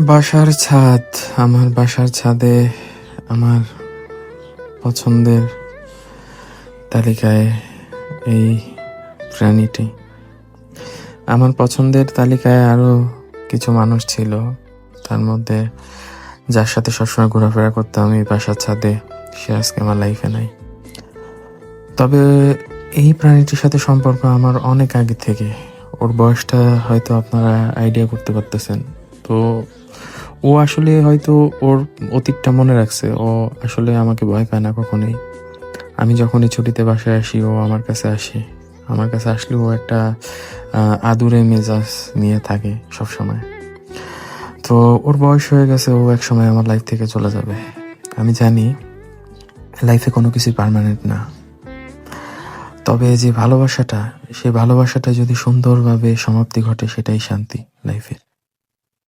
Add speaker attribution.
Speaker 1: বাসার ছাদ। আমার বাসার ছাদে আমার পছন্দের তালিকায় এই প্রাণীটি। আমার পছন্দের তালিকায় আরো কিছু মানুষ ছিল, তার মধ্যে যার সাথে সবসময় ঘোরাফেরা করতাম এই বাসার ছাদে, সে আজকে আমার লাইফে নাই। তবে এই প্রাণীটির সাথে সম্পর্ক আমার অনেক আগে থেকে। ওর বয়সটা হয়তো আপনারা আইডিয়া করতে পারতেছেন। তো ও আসলে হয়তো ওর অতীতটা মনে রাখছে। ও আসলে আমাকে ভয় পায় না কখনোই। আমি যখনই ছুটিতে বাসায় আসি ও আমার কাছে আসে। আমার কাছে আসলে ও একটা আদুরে মেজাজ নিয়ে থাকে সবসময়। তো ওর বয়স হয়ে গেছে, ও এক সময় আমার লাইফ থেকে চলে যাবে। আমি জানি লাইফে কোনো কিছুই পার্মানেন্ট না, তবে যে ভালোবাসাটা, সেই ভালোবাসাটা যদি সুন্দরভাবে সমাপ্তি ঘটে সেটাই শান্তি লাইফের।